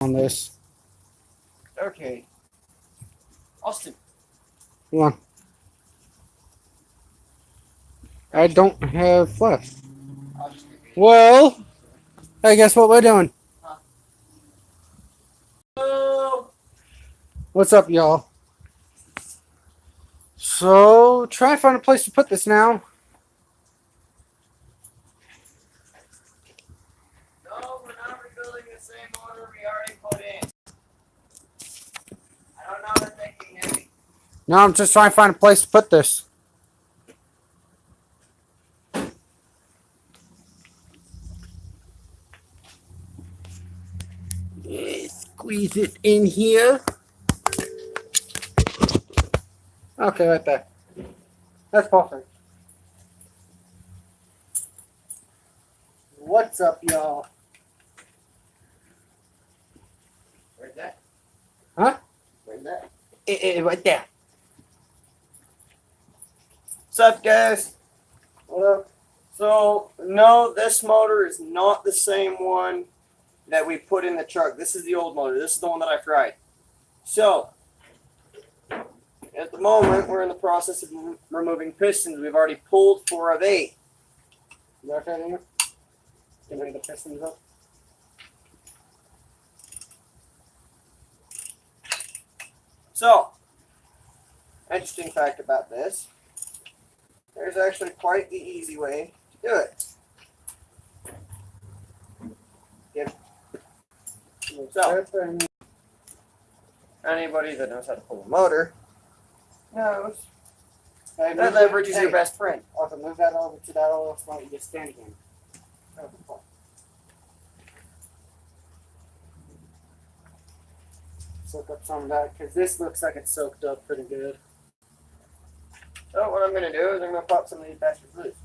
on this. Okay. Austin. Come on. I don't have flash. I'll just give you. Well, hey, guess what we're doing? Oh. What's up, y'all? So, try and find a place to put this now. No, we're not rebuilding the same order we already put in. I don't know what thinking, Henry. No, I'm just trying to find a place to put this. Squeeze it in here. Okay, right there. That's perfect. What's up, y'all? Where's that? Huh? Where's that? Right there. What's up, guys? What up? So, no, this motor is not the same one that we put in the truck. This is the old motor. This is the one that I fried. So, at the moment, we're in the process of removing pistons. We've already pulled 4 of 8. You got that in here? Can I get the pistons up? So, interesting fact about this. There's actually quite the easy way to do it. So, anybody that knows how to pull a motor knows that leverage is your best friend. Also, move that over to that other spot and just stand again. Soak up some of that, because this looks like it's soaked up pretty good. So what I'm going to do is I'm going to pop some of these bastards loose.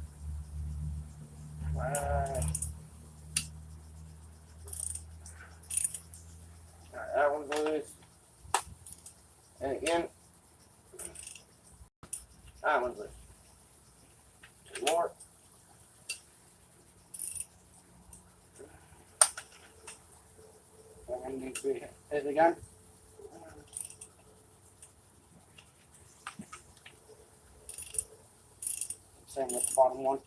Alright, that one's loose. And again, that one's loose. 2 more. And need to be hit it again. Same with the bottom one.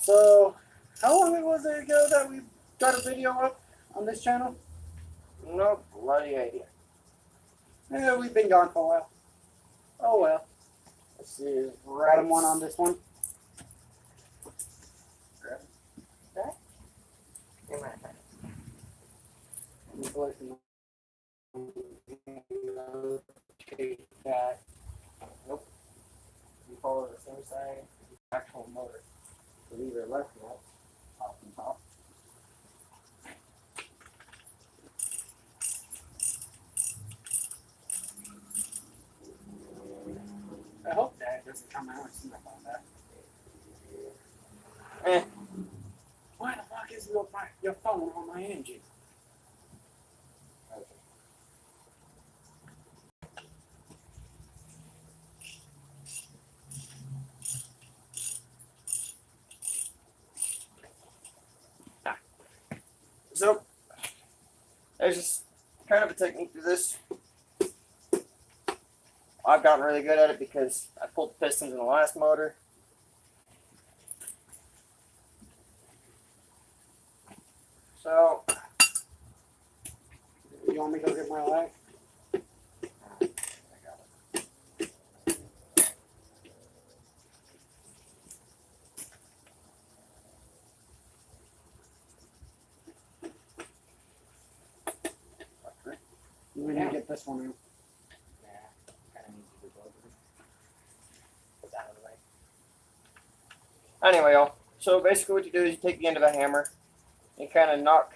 So, how long was it ago that we got a video up on this channel? No bloody idea. Yeah, we've been gone for a while. Oh well. This is right. Bottom one on this one. That? Take that. Nope. You follow the same side. Actual motor. So these are left nuts. Top and top. I hope that doesn't come out as soon as I find that. Eh. Why the fuck is your phone on my engine? Okay. So, there's just kind of a technique to this. I've gotten really good at it because I pulled the pistons in the last motor. So, You want me to go get my light? We need to get this one out. yeah, kind of needs to be over. It's out of the way. Anyway, y'all. So basically, what you do is you take the end of a hammer and kind of knock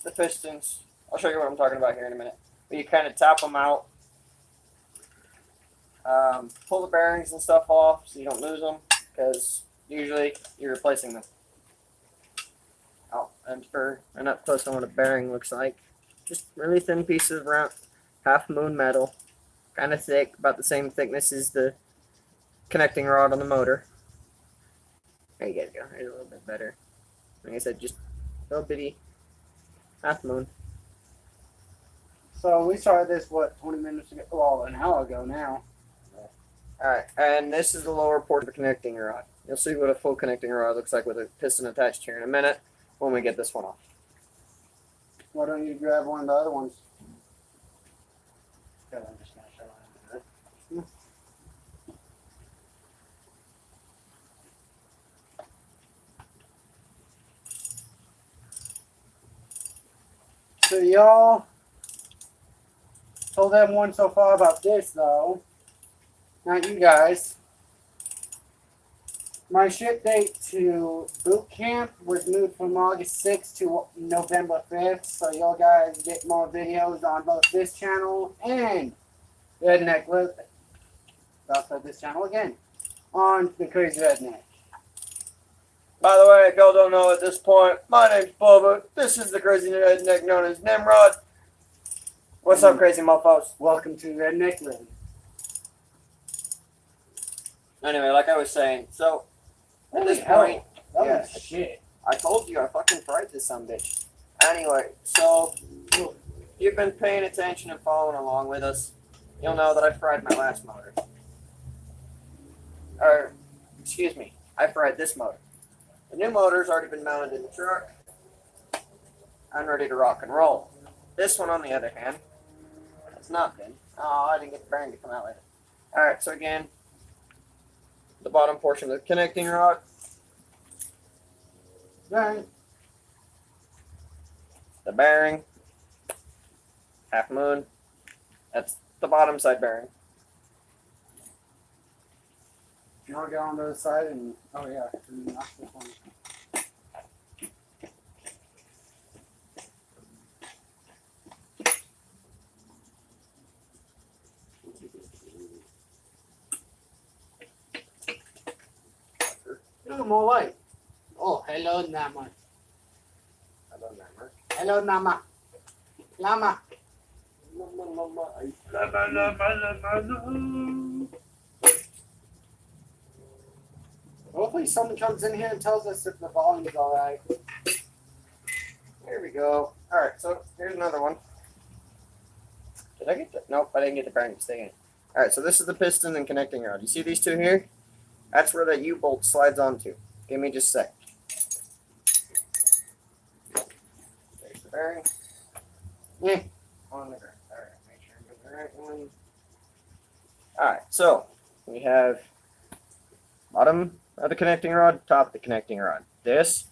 the pistons. I'll show you what I'm talking about here in a minute. But you kind of tap them out, pull the bearings and stuff off so you don't lose them, because usually you're replacing them. Oh, and for an up close on what a bearing looks like, just really thin pieces of round, half moon metal, kind of thick, about the same thickness as the connecting rod on the motor. There you guys go. There's a little bit better. Like I said, just a little bitty half moon. So we started this, what, 20 minutes ago? Well, an hour ago now. Alright, and this is the lower port of the connecting rod. You'll see what a full connecting rod looks like with a piston attached here in a minute when we get this one off. Why don't you grab one of the other ones? Because I'm just going to show it. So y'all told everyone so far about this, though. Not you guys. My ship date to boot camp was moved from August 6th to November 5th, so y'all guys get more videos on both this channel and Redneck Live. Also this channel again on the Crazy Redneck. By the way, if y'all don't know at this point, my name's Bubba. This is the crazy redneck known as Nimrod. What's up, crazy mofos? Welcome to Redneck Live. Anyway, like I was saying, so at this Holy point, hell, that yeah. was shit. I told you I fucking fried this sumbitch. Anyway, so if you've been paying attention and following along with us, you'll know that I fried my last motor. Or, excuse me, I fried this motor. The new motor's already been mounted in the truck. I'm ready to rock and roll. This one, on the other hand, has not been. Oh, I didn't get the bearing to come out later. Alright, so again, the bottom portion of the connecting rod. Right. The bearing, half moon. That's the bottom side bearing. You want to go on the other side and oh yeah, and knock this one. No more light. Oh, hello Nama. Hello, Nammer. Hello Nama. Lama. Hopefully someone comes in here and tells us if the volume's alright. There we go. Alright, so here's another one. Did I get the... Nope, I didn't get the bearing to stay in. Alright, so this is the piston and connecting rod. You see these two here? That's where that U-bolt slides onto. Give me just a sec. There's the bearing. Yeah. On the ground. Alright, make sure I get the right one. Alright, so we have bottom of the connecting rod, top of the connecting rod. This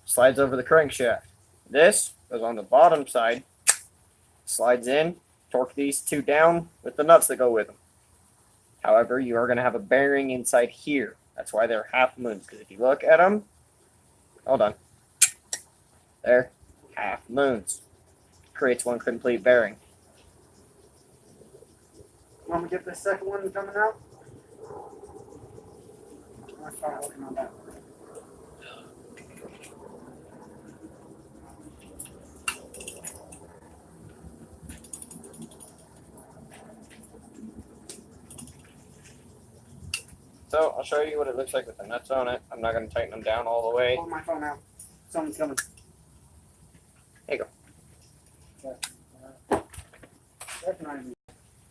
slides over the crankshaft. This goes on the bottom side, slides in, torque these two down with the nuts that go with them. However, you are going to have a bearing inside here. That's why they're half moons, because if you look at them, hold on, they're half moons. Creates one complete bearing. Want me to get the second one coming out? I'll start working on that. So I'll show you what it looks like with the nuts on it. I'm not going to tighten them down all the way. Pull my phone out. Someone's coming. There you go. That's not even.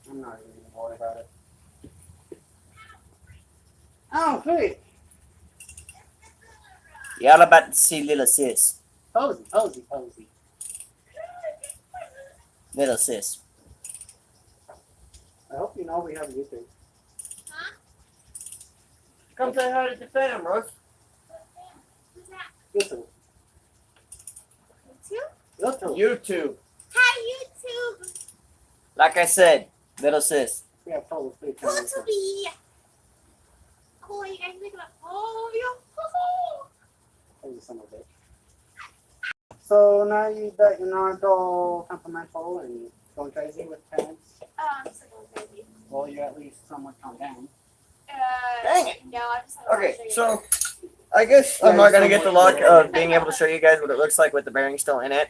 I'm not even gonna worry about it. Oh, hey! Y'all about to see little sis. Posy, posy, posy. Little sis. I hope you know we have YouTube. Come say hi to the fam, Rose. YouTube. YouTube. YouTube. Hi, YouTube. Like I said, little sis. We have total free Cool time. to be. Cool, you guys make like, oh, yeah. Thank you, son of a bitch. So now that you're not all temperamental and going crazy with parents, I'm so crazy. well, you at least somewhat calm down. Dang it. No, I just Okay, so I guess I'm not gonna get the luck of being able to show you guys what it looks like with the bearing still in it.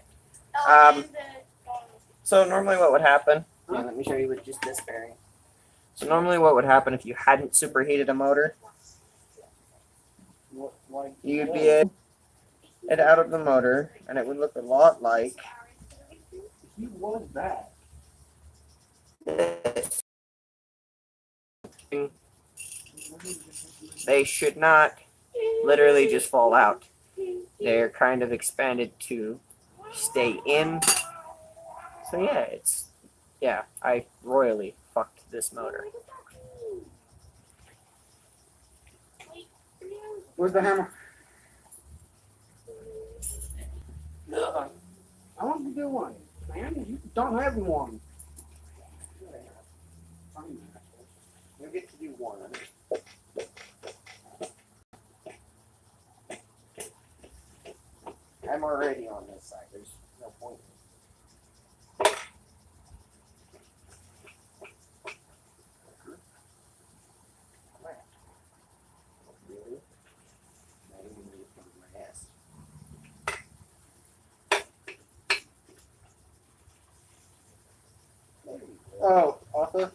So normally what would happen Yeah, let me show you with just this bearing. So normally what would happen if you hadn't superheated a motor, you'd be able to get it out of the motor and it would look a lot like He was back. this. They should not literally just fall out. They're kind of expanded to stay in. So yeah, I royally fucked this motor. Where's the hammer? I want to do one. Man, you don't have one. You get to do one. I'm already on this side. There's no point. Really? Not even need to cover my ass. There you go. Oh, Arthur.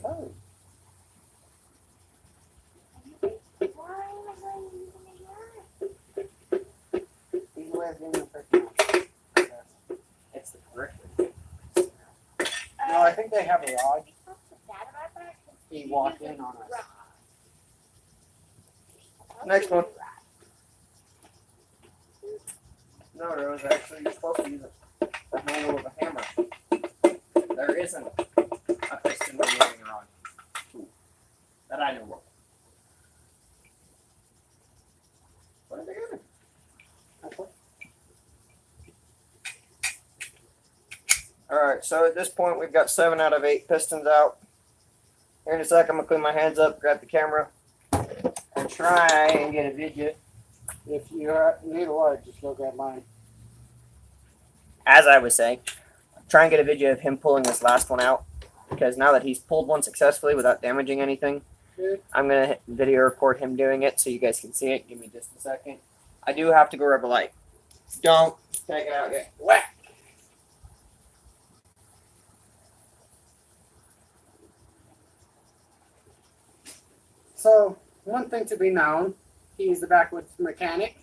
Oh. These ways in the first. It's the correct one. No, I think they have a rod. He walked in on us. Next one. No, there was actually you're supposed to use the handle of a hammer. There isn't a piston removing rod that I know of. Put it together. Alright, so at this point we've got 7 out of 8 pistons out. Here in a sec, I'm gonna clean my hands up, grab the camera, and try and get a video. If you need a word, just go grab mine. As I was saying, try and get a video of him pulling this last one out, because now that he's pulled one successfully without damaging anything, Good. I'm going to video record him doing it so you guys can see it. Give me just a second. I do have to go rub a light. Don't take it out yet. Whack! So, one thing to be known, he's the backwoods mechanic.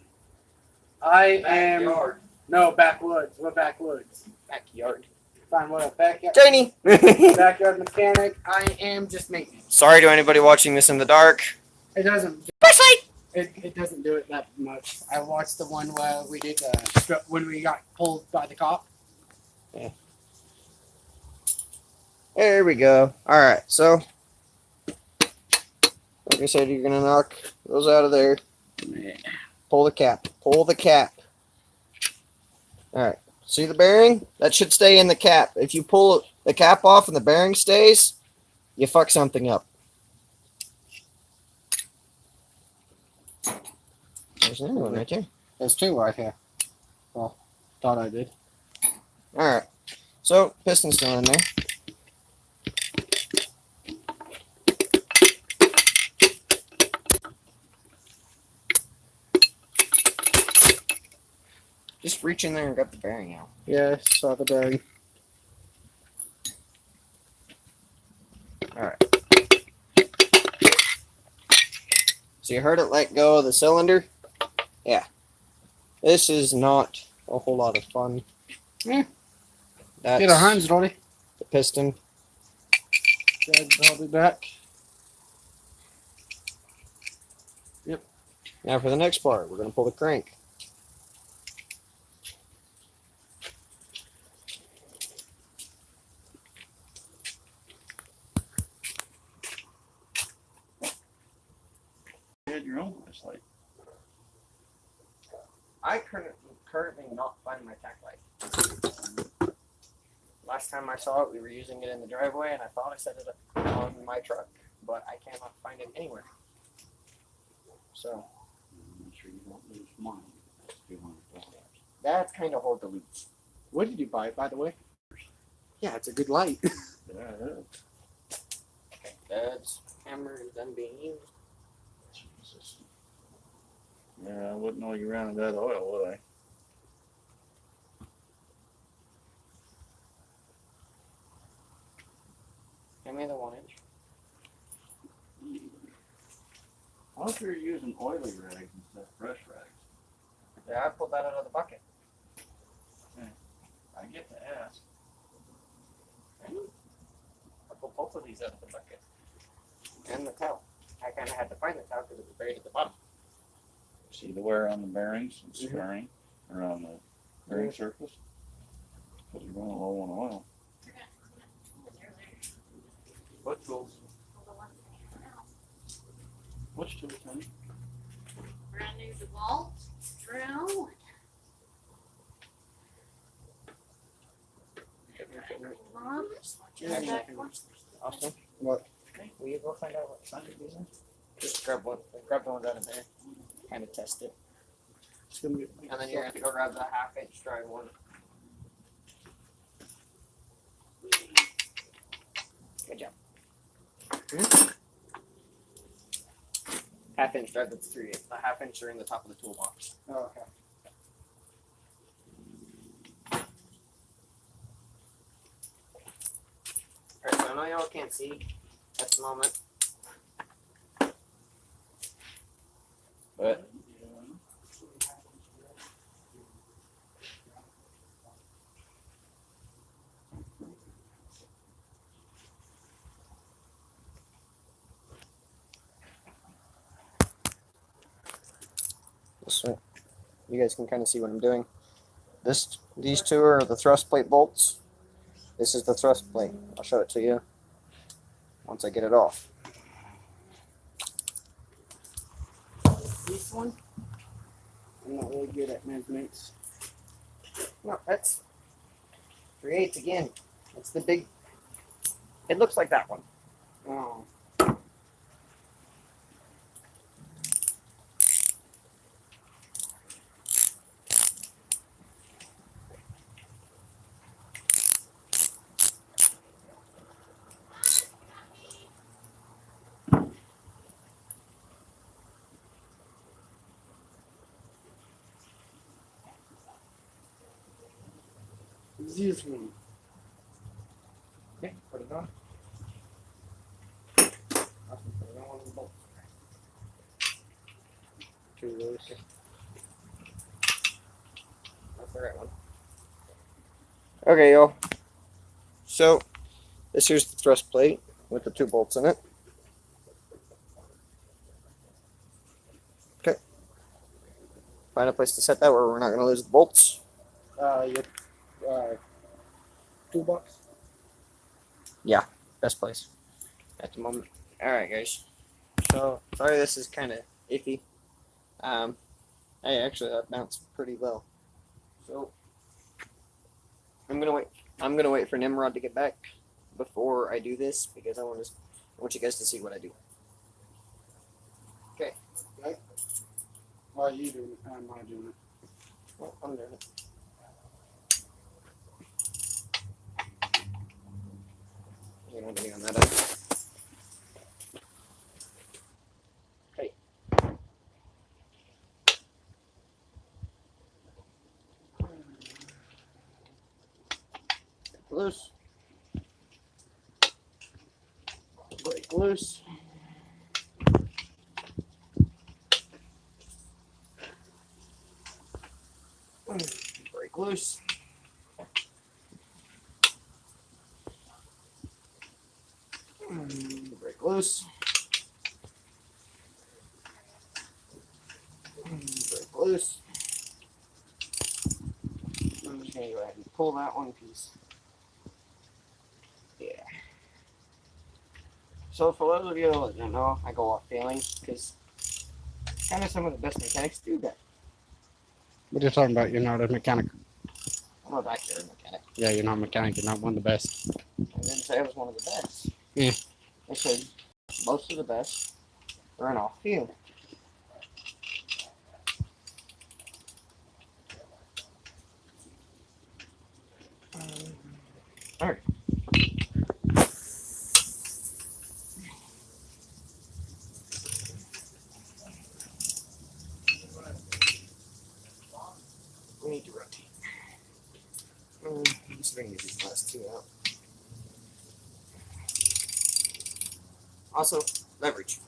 I am... Backyard. No, backwoods. We're backwoods. Backyard. Fine, what a backyard. Janie! Backyard mechanic. I am just maintenance. Sorry to anybody watching this in the dark. It doesn't... Flashlight! It doesn't do it that much. I watched the one where we did when we got pulled by the cop. There we go. Alright, so like I said, you're going to knock those out of there. Pull the cap. Pull the cap. Alright. See the bearing? That should stay in the cap. If you pull the cap off and the bearing stays, you fuck something up. There's another one right there. There's 2 right here. Well, thought I did. Alright. So, piston's still in there. Just reach in there and grab the bearing out. Yeah, saw the bearing. Alright. So you heard it let go of the cylinder? Yeah. This is not a whole lot of fun. Yeah. That's Get our hands ready. the piston. Good, I'll be back. Now for the next part, we're going to pull the crank. You had your own flashlight. I currently not find my tack light. Last time I saw it, we were using it in the driveway, and I thought I set it up on my truck, but I cannot find it anywhere. So Make sure you don't lose mine. That's $200. that's kind of hard to lose. Where did you buy it, by the way? Yeah, it's a good light. Yeah, it is. That's hammer is done being used. Jesus. Yeah, I wouldn't know you ran out of oil, would I? What if you're using oily rags instead of fresh rags? Yeah, I pulled that out of the bucket. I get to ask. I pulled both of these out of the bucket. And the towel. I kind of had to find the towel because it was buried at the bottom. See the wear on the bearings and scarring around the bearing surface? Because you're going low on oil. What tools? Which tools, honey? Brand new DeWalt drill. Mom, Austin, What? will you go find out what Sunday these are? Just grab one. Grab the ones out of there. Kind of test it. It's gonna be. And then you're going to go grab the 1/2 inch dry one. Good job. 1/2 inch drive, that's 3/8. The 1/2 inch are in the top of the toolbox. Oh, okay. Alright, so I know y'all can't see at the moment. But this way, you guys can kind of see what I'm doing. These two are the thrust plate bolts. This is the thrust plate. I'll show it to you once I get it off. This one? I'm not really good at measurements. No, that's 3/8 again. It's the big. It looks like that one. Oh. This one. Okay, put it on. Awesome, put it on one of the bolts. Too loose. That's the right one. Okay, y'all. So, this here's the thrust plate with the 2 bolts in it. Okay. Find a place to set that where we're not going to lose the bolts. Your toolbox. Best place at the moment. Alright, guys. So, sorry this is kind of iffy. Hey, actually, that bounced pretty well. So, I'm gonna wait for Nimrod to get back before I do this because I want you guys to see what I do. While you doing it, I'm not doing it. Well, I'm doing it. You don't need on that end. Hey. Loose. Break loose. Break loose. Break loose. Break loose. I'm just gonna go ahead and pull that one piece. Yeah. So for those of you that don't know, I go off feeling because kind of some of the best mechanics do that. What are you talking about? You're not a mechanic. I'm a backyard mechanic. Yeah, you're not a mechanic. You're not one of the best. I didn't say I was one of the best. Yeah. I said most of the best are an off field. Alright. We need to rotate. I'm just gonna get these last 2 out. Also, leverage.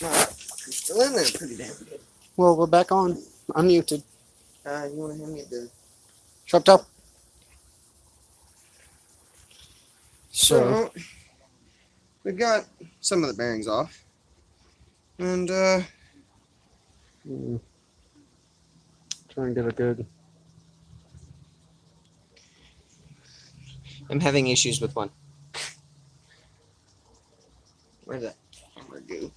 No, you're still in there pretty damn good. Well, we're back on. I'm muted. You want to hand me the... Chopped up. So, we've got some of the bearings off. And, Try and get a good. I'm having issues with one. Where'd that camera go?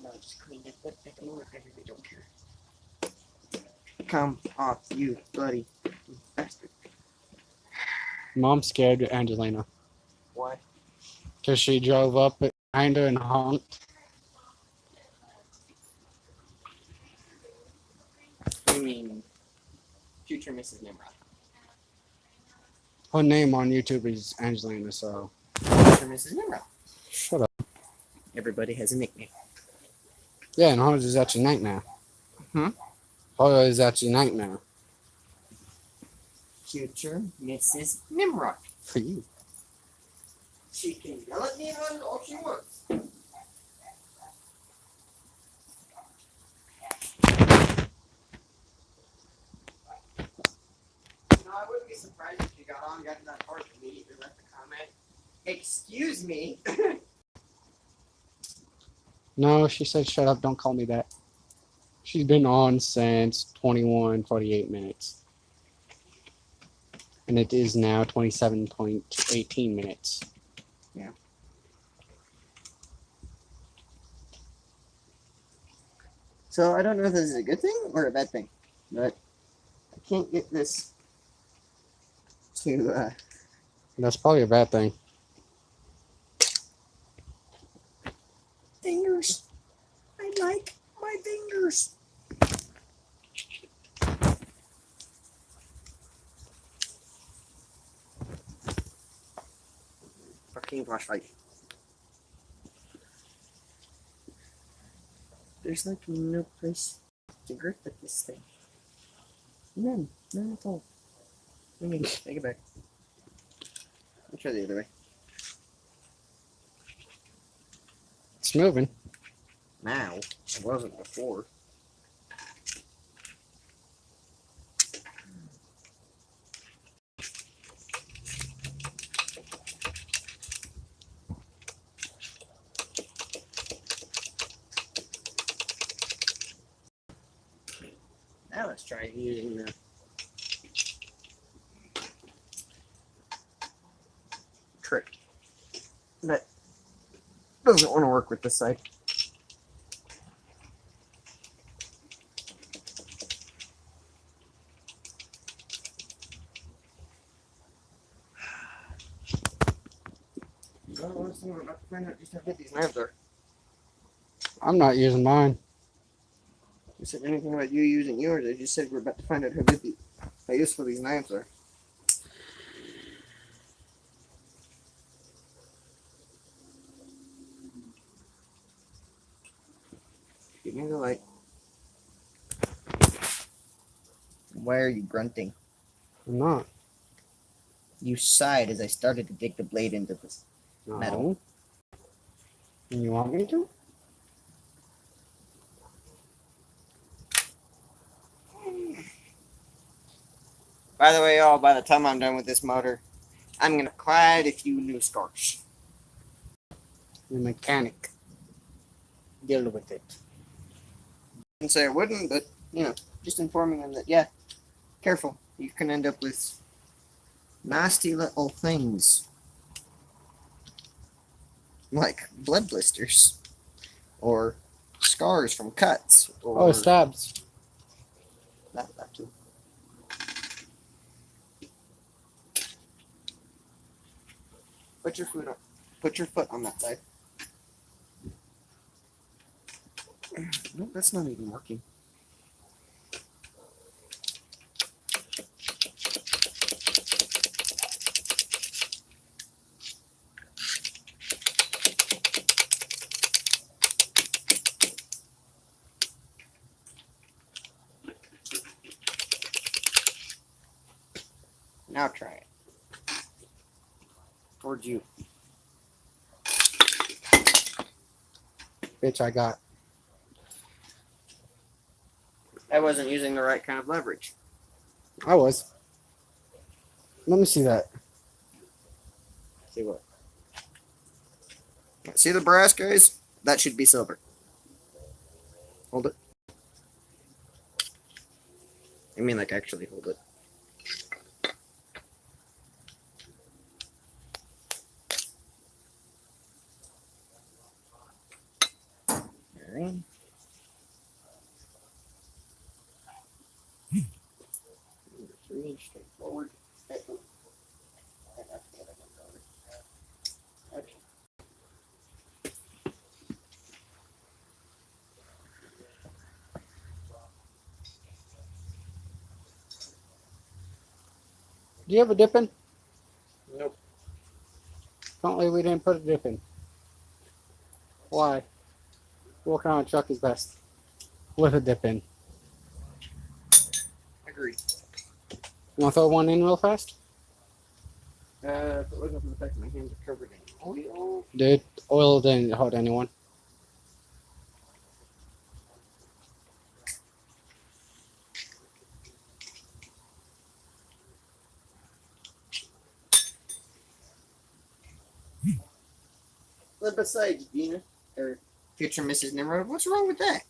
No, just clean it. But I don't work. I really don't care. Come off, you bloody bastard. Mom scared Angelina Why? because she drove up behind her and honked. You mean future Mrs. Nimrod? Her name on YouTube is Angelina, so Future Mrs. Nimrod. shut up. Everybody has a nickname. Yeah, and hers is actually Nightmare. Hmm? Hers is actually Nightmare. Future Mrs. Nimrod. For you. She can yell at me all she wants. No, I wouldn't be surprised if you got on, got in that part, and immediately left a comment. Excuse me. No, she said, shut up, don't call me that. She's been on since 21:48 minutes. And it is now 27.18 minutes. So I don't know if this is a good thing or a bad thing, but I can't get this to That's probably a bad thing. fingers. I like my fingers. Fucking flashlight. There's like no place to grip at this thing. None at all. Let me take it back. I'll try the other way. It's moving. Now, it wasn't before. Now let's try using the trick. That doesn't want to work with this side. Well, listen, we're about to find out just how good these knives are. I'm not using mine. You said anything about you using yours. I just said we're about to find out how useful these knives are. Give me the light. Why are you grunting? I'm not. You sighed as I started to dig the blade into this. No. Metal. You want me to? By the way, y'all, by the time I'm done with this motor, I'm going to quite a few new scars. The mechanic. Deal with it. I didn't say I wouldn't, but, you know, just informing them that, yeah, careful. You can end up with nasty little things. Like blood blisters. Or scars from cuts. Or Oh, stabs. that too. Put your foot on that side. Nope, that's not even working. Now try it. Towards you. bitch I got. I wasn't using the right kind of leverage. I was. Let me see that. See what? See the brass, guys? That should be silver. Hold it. I mean, like, actually hold it. Alright. Number 3, straightforward. Do you have a dip in? Nope. Apparently we didn't put a dip in. Why? What kind of truck is best? With a dip in. Agreed. You want to throw one in real fast? If it wasn't for the fact that my hands are covered in oil. Dude, oil didn't hurt anyone. But besides, Gina, or future Mrs. Nimrod, what's wrong with that?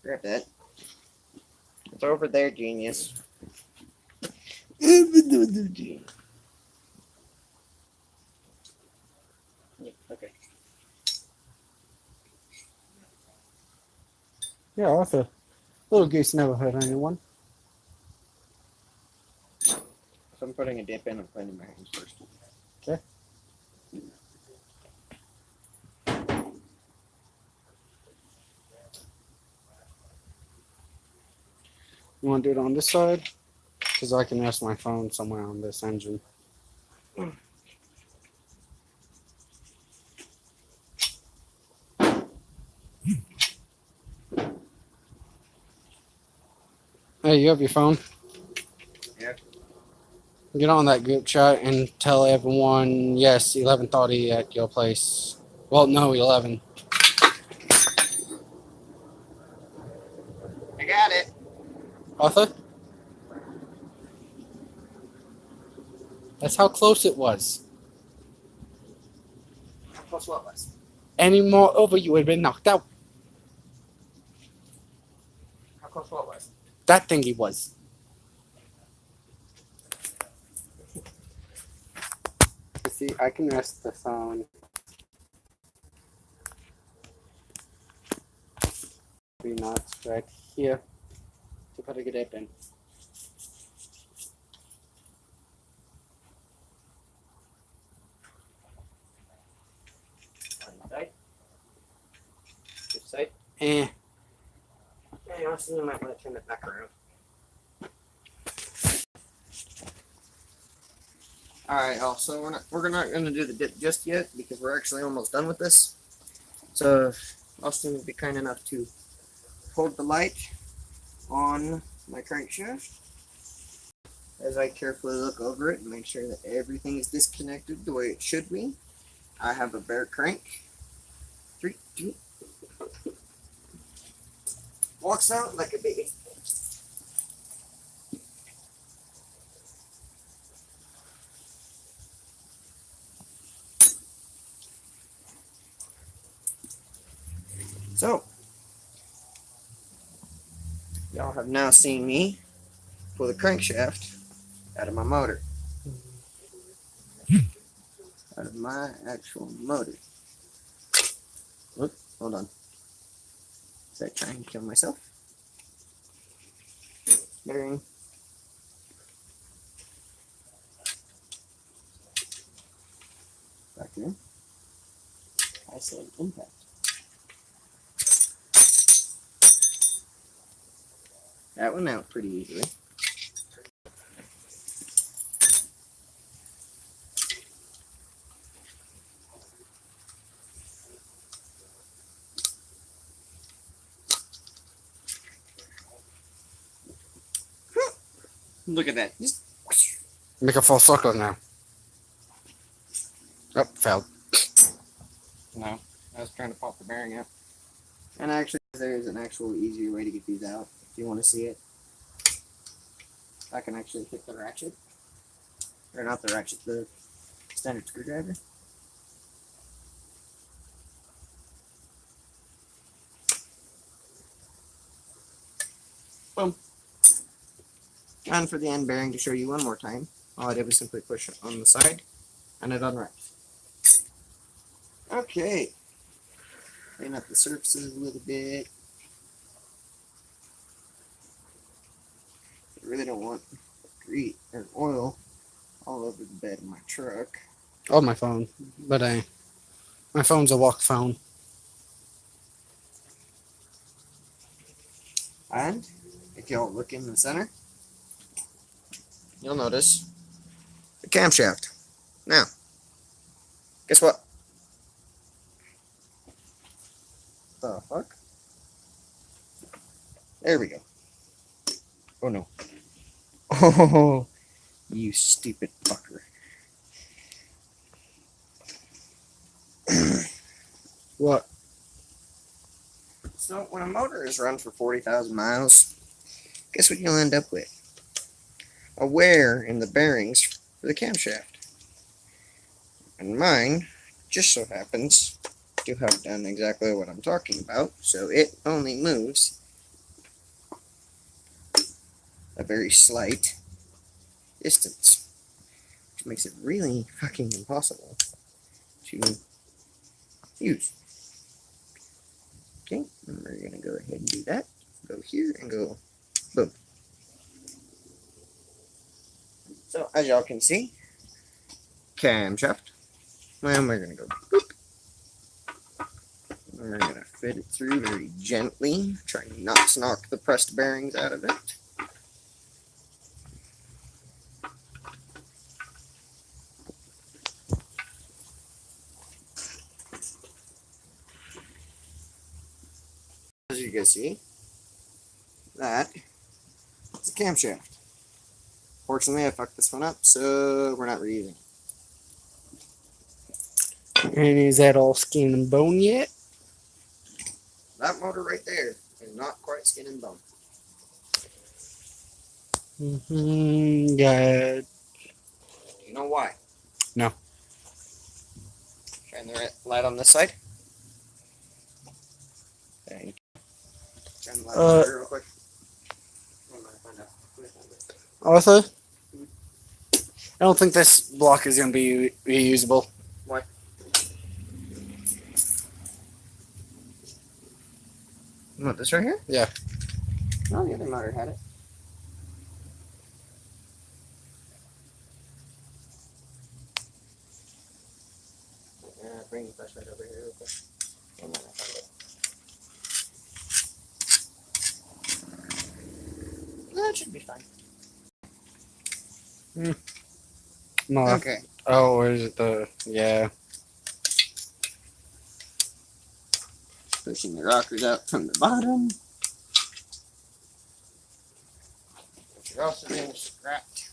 Grab that. It's over there, genius. Okay. Yeah, Arthur. Little goose never hurt anyone. So I'm putting a dip in. I'm cleaning my hands first. Okay. You want to do it on this side? Because I can rest my phone somewhere on this engine. Hey, you have your phone? Yeah. Get on that group chat and tell everyone, yes, 11:30 at your place. Well, no, 11. I got it. Arthur? That's how close it was. How close what was? Any more over, you would have been knocked out. How close what was? That thingy was. See, I can rest the phone. Three knots right here to put a dip in. One side. This side. Eh. Hey, honestly, I might want to turn it back around. Alright, also we're not gonna do the dip just yet because we're actually almost done with this. So Austin would be kind enough to hold the light on my crankshaft as I carefully look over it and make sure that everything is disconnected the way it should be. I have a bare crank. 3, 2. Walks out like a baby. So, y'all have now seen me pull the crankshaft out of my motor. Out of my actual motor. Look, hold on. Is that trying to kill myself? Bearing. Back in. I said impact. That went out pretty easily. Look at that. Just Make a full circle now. Oh, failed. No, I was trying to pop the bearing out. And actually, there's an actual easier way to get these out if you want to see it. I can actually hit the ratchet. Or not the ratchet, the standard screwdriver. Boom. And for the end bearing, to show you one more time, all I did was simply push it on the side and it unwraps. Okay. Clean up the surfaces a little bit. I really don't want grease or oil all over the bed of my truck. Oh, my phone. But my phone's a walk phone. And if y'all look in the center, you'll notice the camshaft. Now, guess what? The fuck? There we go. Oh no. Oh, you stupid fucker. What? So when a motor is run for 40,000 miles, guess what you'll end up with? A wear in the bearings for the camshaft. And mine just so happens to have done exactly what I'm talking about, so it only moves a very slight distance, which makes it really fucking impossible to use. Okay, and we're gonna go ahead and do that. Go here and go boom. So as y'all can see, camshaft. And we're gonna go boop. And we're gonna fit it through very gently, trying not to knock the pressed bearings out of it. As you can see, that is a camshaft. Fortunately, I fucked this one up, so we're not reusing it. And is that all skin and bone yet? That motor right there is not quite skin and bone. Mm-hmm. Yeah. Do you know why? No. Shine the light on this side. Thank you. Shine the light on this side real quick. I'm gonna find out. Also, I don't think this block is going to be reusable. Why? What, this right here? Yeah. No, the other motor had it. Bring the flashlight over here real quick. And then I found it. That should be fine. No. Okay. Oh, where is it? Yeah. Pushing the rockers out from the bottom. Which are also being scrapped.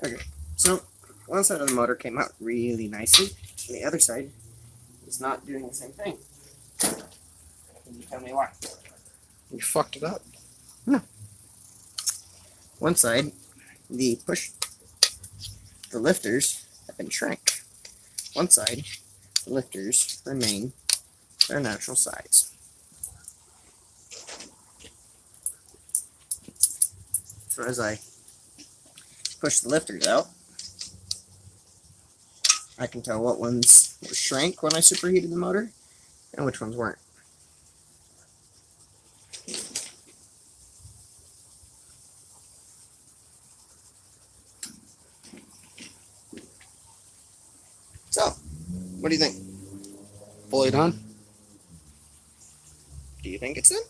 Okay, so one side of the motor came out really nicely, and the other side is not doing the same thing. Can you tell me why? You fucked it up. One side, the lifters have been shrank. One side, the lifters remain their natural size. So as I push the lifters out, I can tell what ones were shrank when I superheated the motor and which ones weren't. So, what do you think? Fully done? Do you think it's done?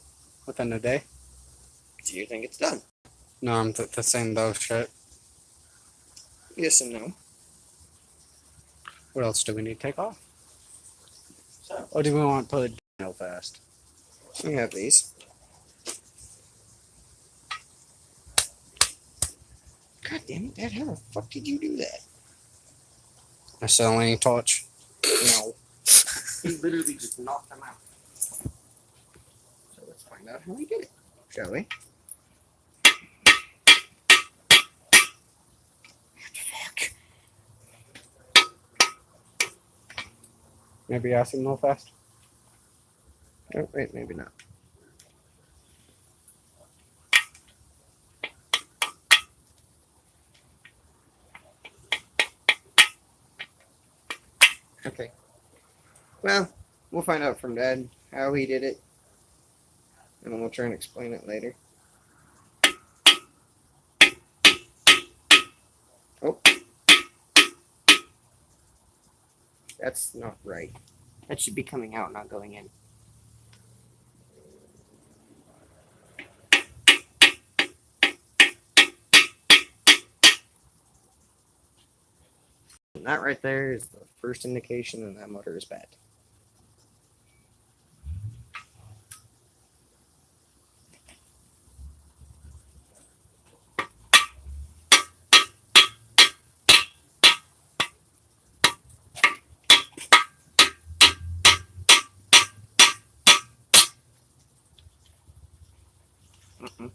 Within a day? Do you think it's done? No, I'm the same though, shit. Yes and no. What else do we need to take off? So, Or do we want to put Real fast. We have these. God damn it, Dad! How the fuck did you do that? A selling torch. No. He literally just knocked them out. So let's find out how he did it, shall we? Maybe ask him real fast. Oh, wait, maybe not. Okay. Well, we'll find out from Dad how he did it. And then we'll try and explain it later. Oh. That's not right. That should be coming out, not going in. And that right there is the first indication that that motor is bad. Mm-mm.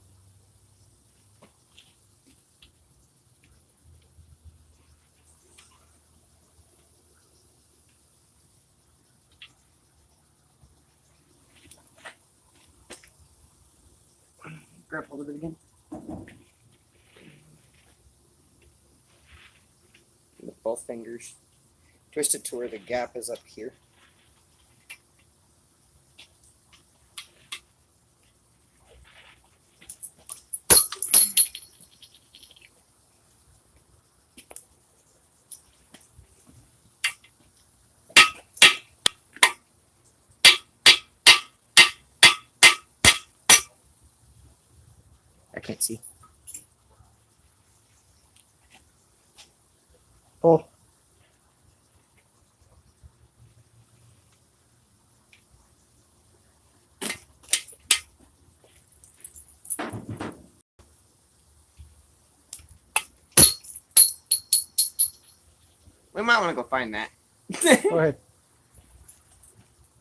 Grab hold of it again. With both fingers. Twist it to where the gap is up here. I can't see. Pull. We might want to go find that. Go ahead.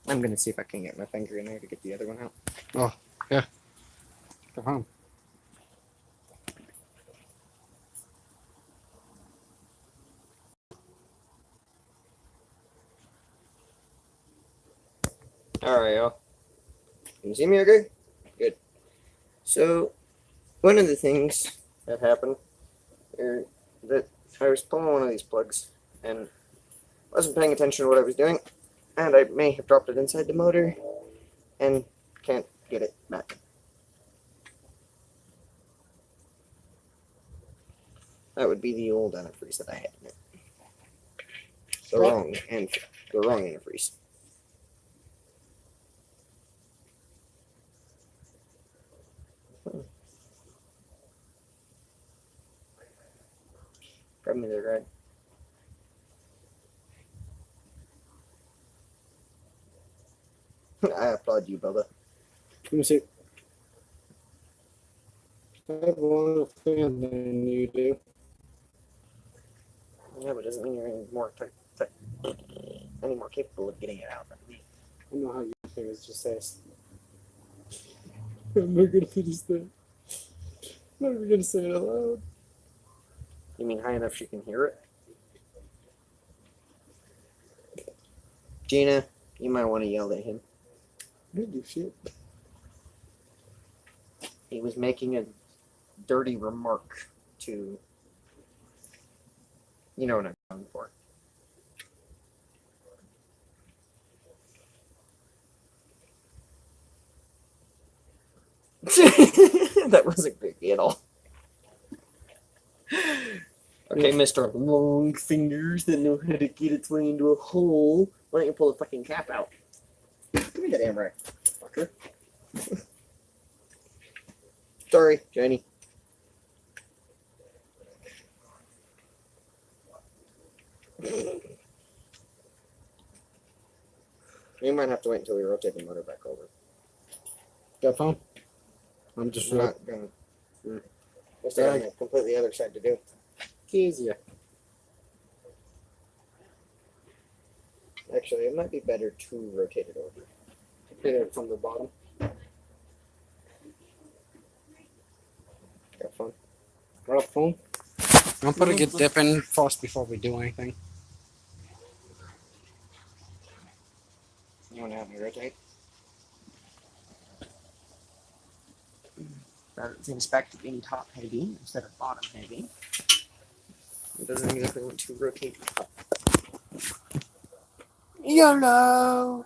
I'm gonna see if I can get my finger in there to get the other one out. Go home. Alright, y'all. Can you see me okay? Good. So, one of the things that happened is that I was pulling one of these plugs and wasn't paying attention to what I was doing, and I may have dropped it inside the motor and can't get it back. That would be the old antifreeze that I had in it. The What? wrong antifreeze. Grab me there, right? I applaud you, Bubba. Let me see. I have one fan than you do. Yeah, but it doesn't mean you're any more capable of getting it out than me. I know how you fingers just says. I'm not gonna finish that. I'm not even gonna say it out loud. You mean high enough she can hear it? Gina, you might want to yell at him. I didn't do shit. He was making a dirty remark to. You know what I'm going for. That wasn't creepy at all. Okay, Mr. Long Fingers that know how to get its way into a hole. Why don't you pull the fucking cap out? Give me that hammer, fucker. Sorry, Jenny. We might have to wait until we rotate the motor back over. Got phone? I'm just We're not gonna. We're still on the completely other side to do. easier. Actually, it might be better to rotate it over. Hit it from the bottom. Got fun. Got phone? I'm putting it dip in first before we do anything. You want to have me rotate? That seems back to being top heavy instead of bottom heavy. It doesn't exactly want to rotate up. YOLO!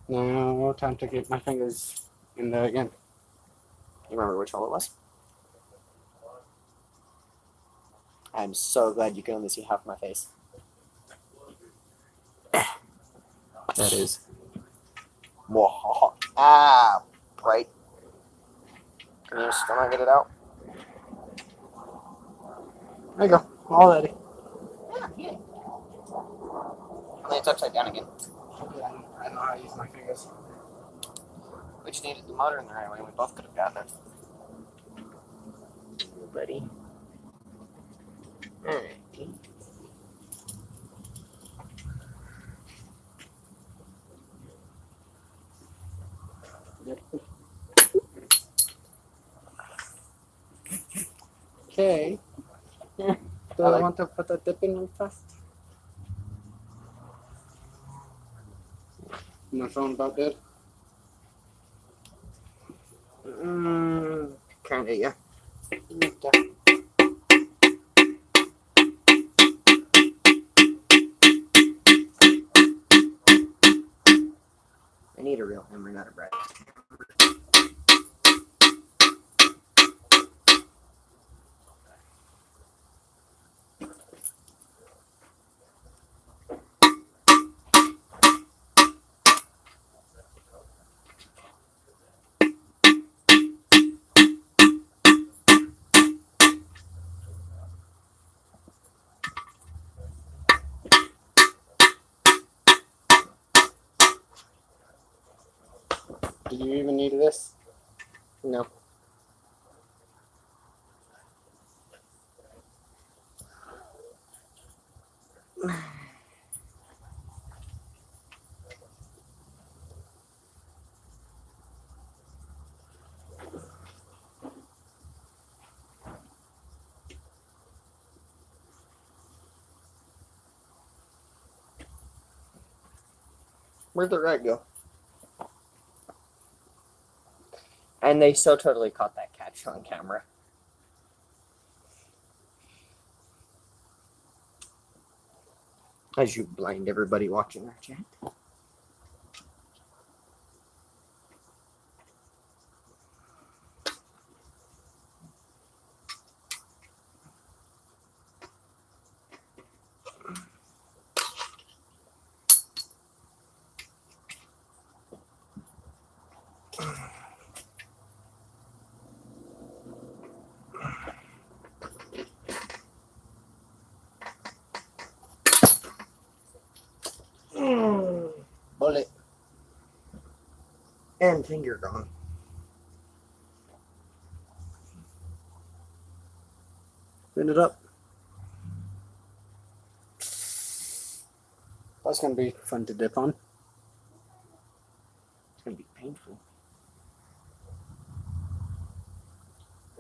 Now, time to get my fingers in there again. You remember which hole it was? I'm so glad you can only see half my face. That is. Ah, right. Can you still not get it out? There you go. All ready. Yeah, get it. Only it's upside down again. I know how to use my fingers. We just needed the motor in the right way. We both could have gotten it. Buddy. Alright. Okay. Do I want to put the dip in first? My phone about dead. Kinda, yeah. Okay. I need a real hammer, not a brass. Do you even need this? No. Where'd the rat go? And they so totally caught that catch on camera. As you blind everybody watching our chat. Bullet. And finger gone. Clean it up. That's gonna be fun to dip on. It's gonna be painful.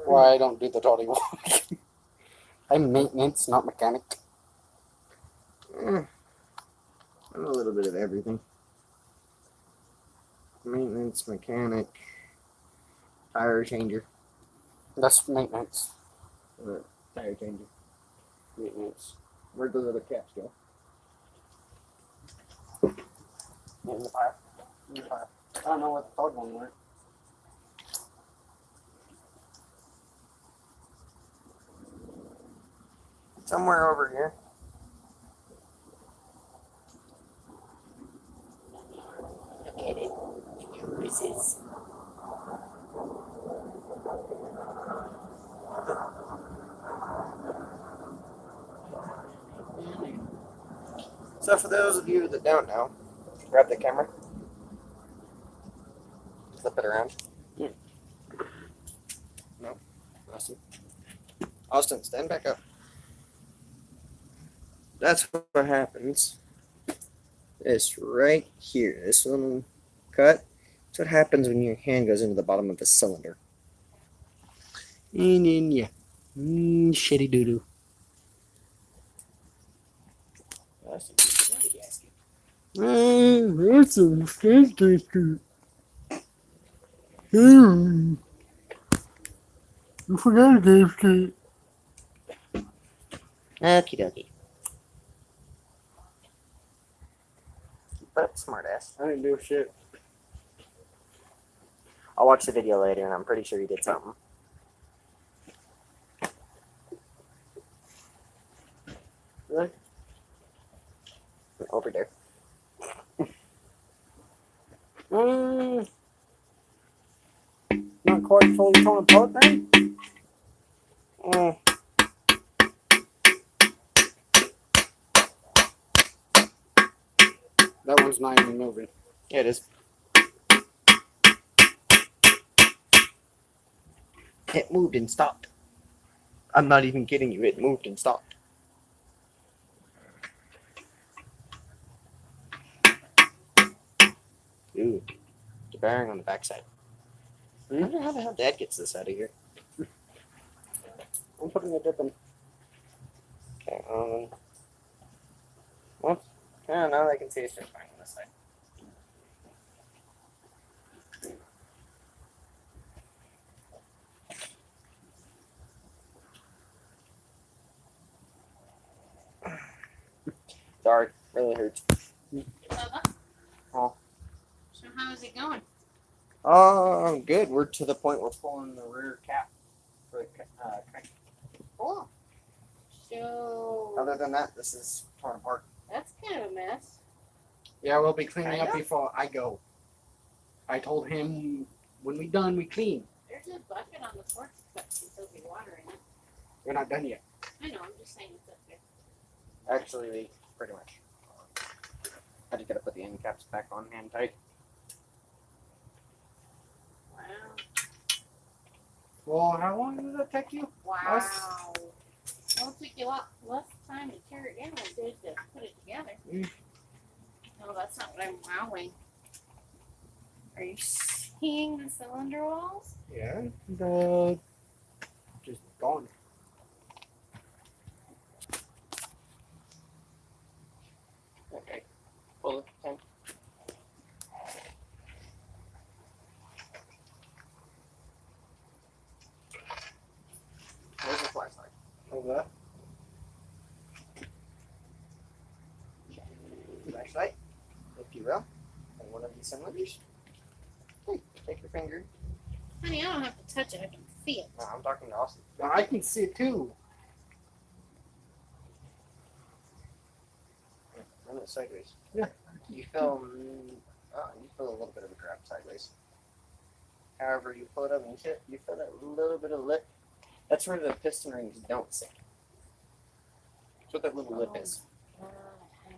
Why I don't do the dirty work. I'm maintenance, not mechanic. I'm a little bit of everything. Maintenance, mechanic, tire changer. That's maintenance. Tire changer. Maintenance. Where'd those other caps go? In the fire. In the fire. I don't know what the third one were. Somewhere over here. Look at it. Bruises. So for those of you that don't know, grab the camera. flip it around. Yeah. No. Austin. Austin, stand back up. That's what happens. This right here, this little cut. That's what happens when your hand goes into the bottom of the cylinder. And then, yeah. Shitty doo doo. That's That's a fantastic. You forgot gasket. Okie dokie. Keep up, smartass. I didn't do shit. I'll watch the video later, and I'm pretty sure you did something. Really? Over there. Not quite fully torn apart then? That one's not even moving. Yeah, it is. It moved and stopped. I'm not even kidding you. It moved and stopped. Ooh, the bearing on the backside. I wonder how the hell Dad gets this out of here. I'm putting a dip in. Okay, well, yeah, now I can see it's just fine on this side. Sorry, really hurts. Oh. So how is it going? Oh, good. We're to the point we're pulling the rear cap for the crank. Cool. So Other than that, this is torn apart. that's kind of a mess. Yeah, we'll be cleaning up Kinda? before I go. I told him when we done, we clean. There's a bucket on the porch but there'll be water in it. We're not done yet. I know, I'm just saying it's up there. Actually, we pretty much. I just gotta put the end caps back on hand tight. Wow. Well, how long did that take you? Wow. Well, it took you a lot less time to tear it down than it did to put it together. Mm. No, that's not what I'm wowing. Are you seeing the cylinder walls? Yeah. Just gone. Okay. Pull it. Tank. Where's the flashlight? Over there. Flashlight, if you will, and one of these cylinders. Hey, take your finger. Honey, I don't have to touch it. I can see it. No, I'm talking to Austin. Now I can see it too. Run it sideways. Yeah. You feel, you feel a little bit of a grab sideways. However you pull it up and shit, you feel that little bit of lip. That's where the piston rings don't sink. That's what that little lip is. God, honey.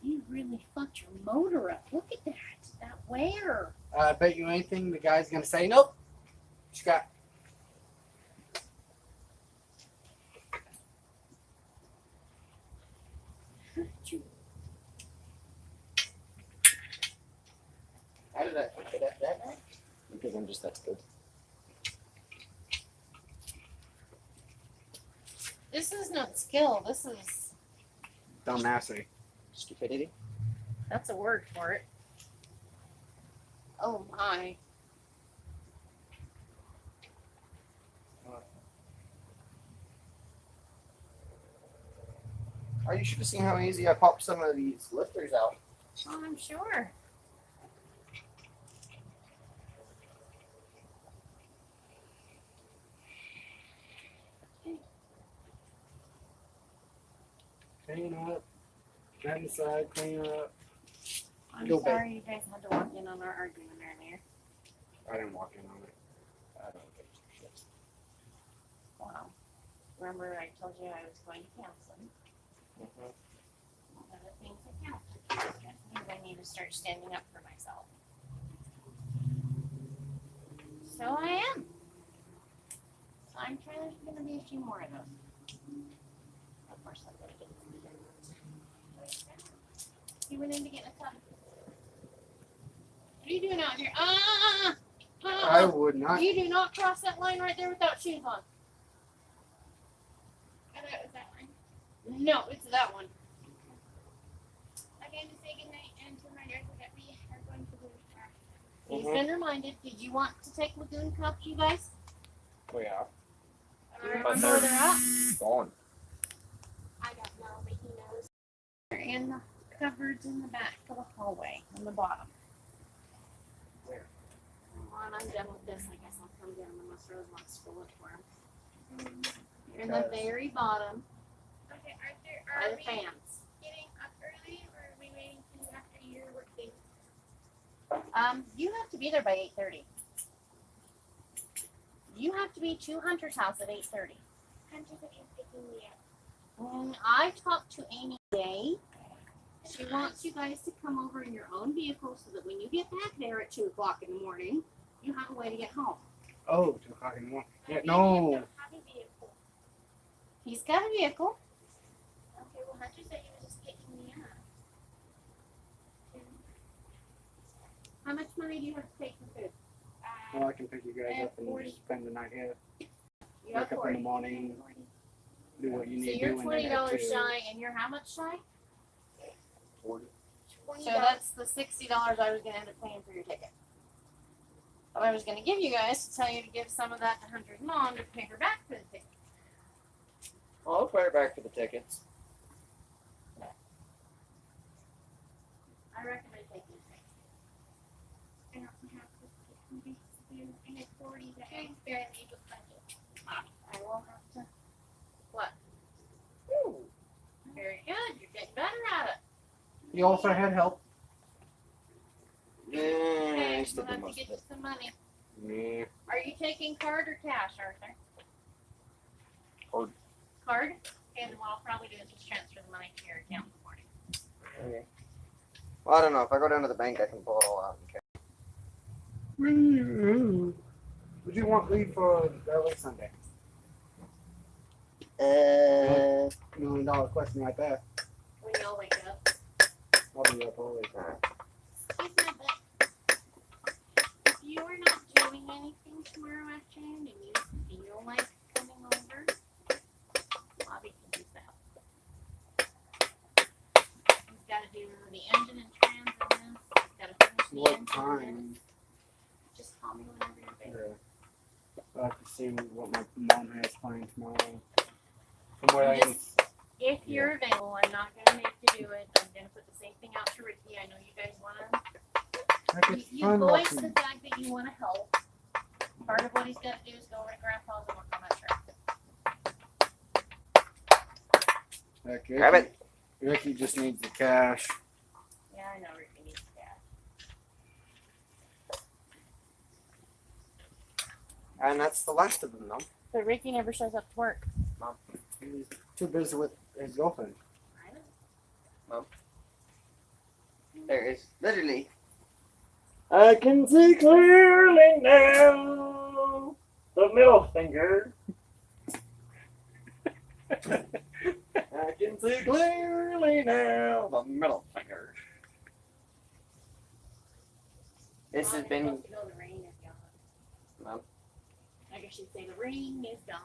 You really fucked your motor up. Look at that. That wear. I bet you anything the guy's gonna say nope. Scott. How did I get at that? Because I'm just that good. This is not skill. This is. Dumbassery. Stupidity. That's a word for it. Oh my. Oh, you should have seen how easy I popped some of these lifters out. Oh, I'm sure. Clean up. That inside, clean up. I'm Go back. sorry you guys had to walk in on our argument earlier. I didn't walk in on it. I don't give two shits. Wow. Remember I told you I was going to counseling? Mhm. Well, other things that count. I need to start standing up for myself. So I am. So I'm sure there's going to be a few more of those. Of course, I'm going to get He went in to get a tub. What are you doing out here? I would not. You do not cross that line right there without shoes on. I thought it was that line. No, it's that one. Again, to say goodnight and to remind everyone that we are going to do He's been reminded. Did you want to take Lagoon Cup, you guys? Oh yeah. Do you But remember where they're at? Gone. I don't know, but he knows. They're in the cupboards in the back of the hallway on the bottom. Where? When I'm done with this, I guess I'll come down unless Rose wants to pull it for him. They're in the very bottom Okay, Arthur, by are the we fans. getting up early or are we waiting till after your work day? You have to be there by 8:30. You have to be to Hunter's house at 8:30. Hunter said he was picking me up. When I talked to Amy today, she wants you guys to come over in your own vehicle so that when you get back there at 2 o'clock in the morning, you have a way to get home. Oh, 2 o'clock in the morning. Yeah, Maybe no. you don't have a vehicle. He's got a vehicle. Okay, well, Hunter said he was just picking me up. How much money do you have to take for food? Well, I can pick you guys I have up and 40. just spend the night here. You Wake got up in 40. the morning, do what you So need to you're do. and then $20 head to- shy, and you're how much shy? 40. So that's the $60 I was going to end up paying for your ticket. But I was going to give you guys to tell you to give some of that to Hunter's mom to pay her back for the ticket. Well, I'll pay it back for the tickets. I recommend taking the ticket. I don't have to pick me up. I had 40 that I barely was budget. I will have to. What? Ooh, very good. You're getting better at it. You also had help. Yeah, Okay, I still we'll do have to most get of you it. some money. Yeah. Are you taking card or cash, Arthur? Card. Card? And what I'll probably do is just transfer the money to your account in the morning. Okay. Well, I don't know. If I go down to the bank, I can pull it all out. Okay. Would you want leave for early Sunday? $1 million question right there. When y'all wake up. I'll be up early. Excuse my butt. If you are not doing anything tomorrow afternoon and you feel like coming over, Bobby can use that. He's got to do the engine and trans in this. He's got to finish the What engine in time? this. Just call me whenever you're ready. I'll have to see what my mom has planned tomorrow. From what I If you're available, I'm not going to make you do it. I'm going to put the same thing out to Ricky. I know you guys want to. You fun voice watching. the fact that you want to help. Part of what he's got to do is go over to Grandpa's and work on that truck. Heck, Grab it. Ricky just needs the cash. Yeah, I know Ricky needs that. And that's the last of them, though. But Ricky never shows up to work. He's too busy with his girlfriend. I know. There is literally. I can see clearly now. The middle finger. I can see clearly now. The middle finger. This has Mom, been. it's supposed to go, the rain is gone. Mom. I guess you'd say the rain is gone.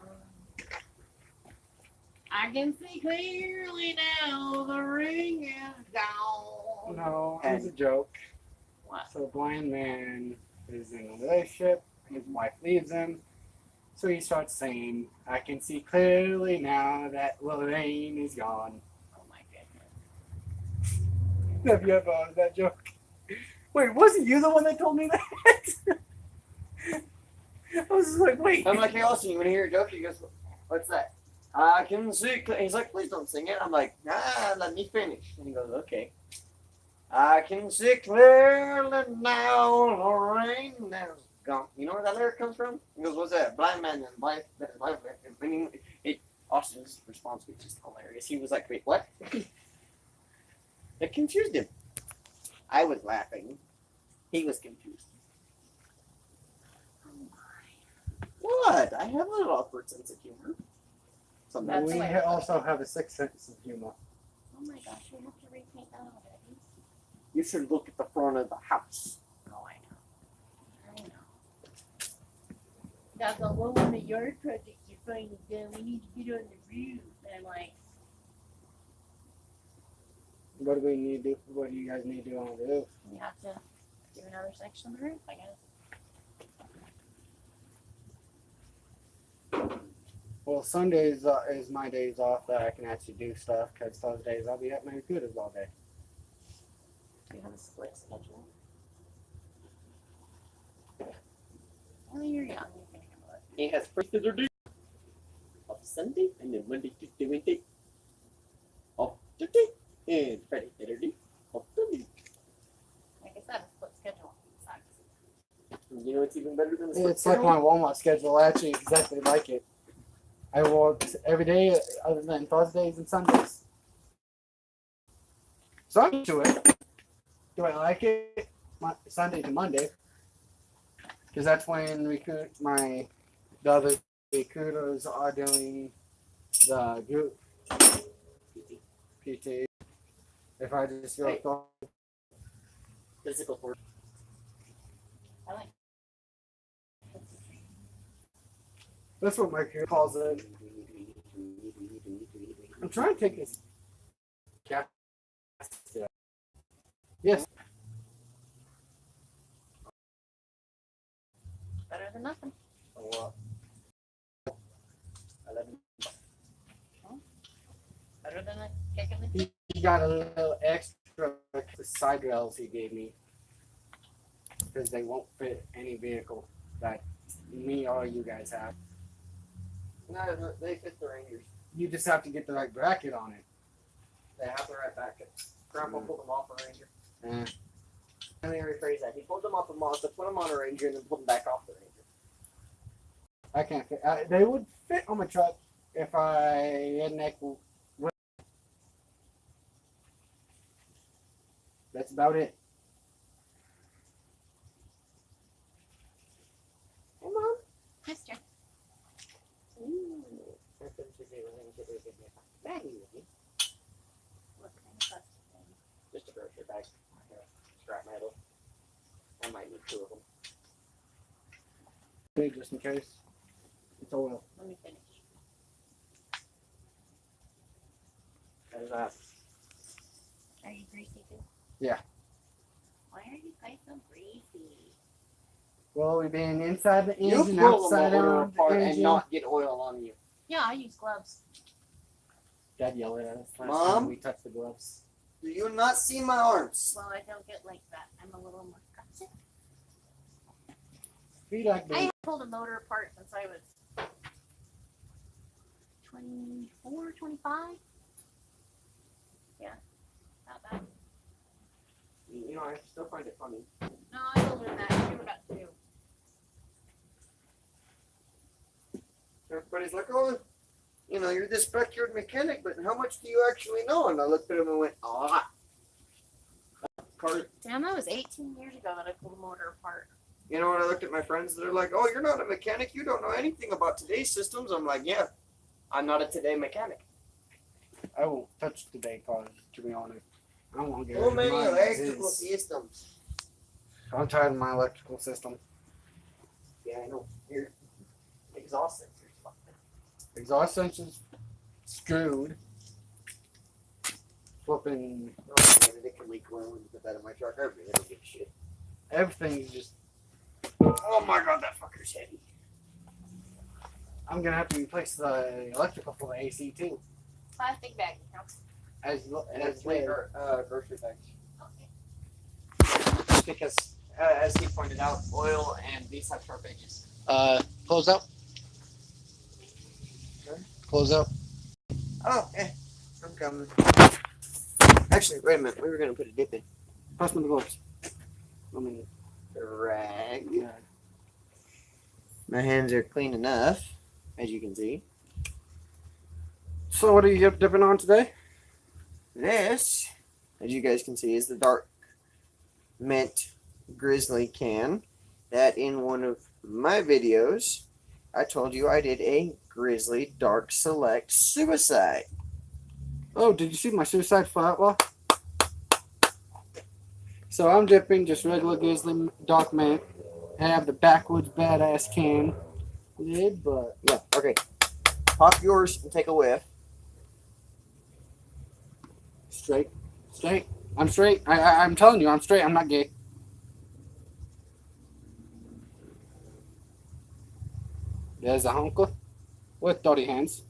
I can see clearly now the ring is gone. No, it's a joke. What? So a blind man is in a relationship, his wife leaves him, so he starts saying, I can see clearly now that Lorraine is gone. Oh my goodness. Have you ever heard that joke? Wait, wasn't you the one that told me that? I was just like, wait. I'm like, hey, Austin, you want to hear a joke? He goes, what's that? I can see. He's like, please don't sing it. I'm like, let me finish. And he goes, okay. I can see clearly now, Lorraine is gone. You know where that lyric comes from? He goes, what's that? Blind man and wife. Austin's response was just hilarious. He was like, wait, what? It confused him. I was laughing. He was confused. Oh my. What? I have a little awkward sense of humor. Sometimes. That's We hilarious. also have a sixth sense of humor. Oh my gosh, we have to repaint that already. You should look at the front of the house. Oh, I know. I know. That's a little on the yard project you're finally done. We need to get on the roof. And I'm like, What do we need to do? What do you guys need to do on the roof? we have to do another section of the roof, I guess. Well, Sundays is my days off that I can actually do stuff because those days I'll be at my computers all day. Do you have a split schedule? Well, you're young. You can handle it. He has Friday Saturday of Sunday and then Monday, Tuesday, Wednesday of Tuesday and Friday Saturday of Sunday. Like I said, a split schedule sucks. You know what's even better than a It's like my Walmart schedule, actually exactly like it. I work every day other than Thursdays and Sundays. So I'm to it. Do I like it? Sunday to Monday. Because that's when the other recruiters are doing the group PT. If I just go Hey. Physical force. I like that's what my crew calls it. I'm trying to take this cap. Yes. better than nothing. Oh, 11. Better than a kick in the teeth. He got a little extra side rails he gave me because they won't fit any vehicle that me or you guys have. No, they fit the Rangers. You just have to get the right bracket on it. They have the right back. Grandpa pulled them off a Ranger. Eh. Let me rephrase that. He pulled them off a Mazda, put them on a Ranger, and then pulled them back off the Ranger. I can't fit. They would fit on my truck if I had neck. That's about it. Hey, Mom. Mister. I couldn't figure out anything to do with me. Baggy with me. What kind of plastic thing? Just a grocery bag. Scrap metal. I might need 2 of them. Big just in case. It's oil. Let me finish. There's that. Are you greasy too? Yeah. Why are you guys so greasy? Well, we've been inside the You engine, pull them outside over of the apart and engine. not get oil on you. Yeah, I use gloves. Dad yelled at us last Mom? time we touched the gloves. Do you not see my arms? Well, I don't get like that. I'm a little more aggressive. Be like I the haven't pulled a motor apart since I was 24, 25. Yeah, not bad. You know, I still find it funny. No, I older than that. You were about 2. Everybody's like, oh, you know, you're this backyard mechanic, but how much do you actually know? And I looked at him and went, a lot. Car, Damn, that was 18 years ago that I pulled a motor apart. you know, when I looked at my friends, they're like, oh, you're not a mechanic. You don't know anything about today's systems. I'm like, yeah, I'm not a today mechanic. I won't touch the day cars, to be honest. I don't want to get So rid many of mine as electrical is. systems. I'm tired of my electrical system. Yeah, I know. Your exhaust sensors. Exhaust sensors screwed. Flipping Oh, maybe they can leak oil into the bed of my truck. I really don't give a shit. everything's just. Oh my god, that fucker's heavy. I'm gonna have to replace the electrical for the AC too. Plastic bag. No. And As it's well. grocery bags. Okay. Because, as he pointed out, oil and these have sharp edges. Close out. Close out. Oh, yeah. I'm coming. Actually, wait a minute. We were going to put a dip in. Pass me the gloves. I mean, Rag. yeah. My hands are clean enough, as you can see. So what are you dipping on today? This as you guys can see, is the dark mint grizzly can. That in one of my videos, I told you I did a grizzly dark select suicide. Oh, did you see my suicide for outlaw? So I'm dipping just regular grizzly dark mint. I have the backwoods badass can lid, but Yeah, okay. Pop yours and take a whiff. straight. I'm straight. I'm telling you, I'm straight. I'm not gay. There's a hunker with dirty hands.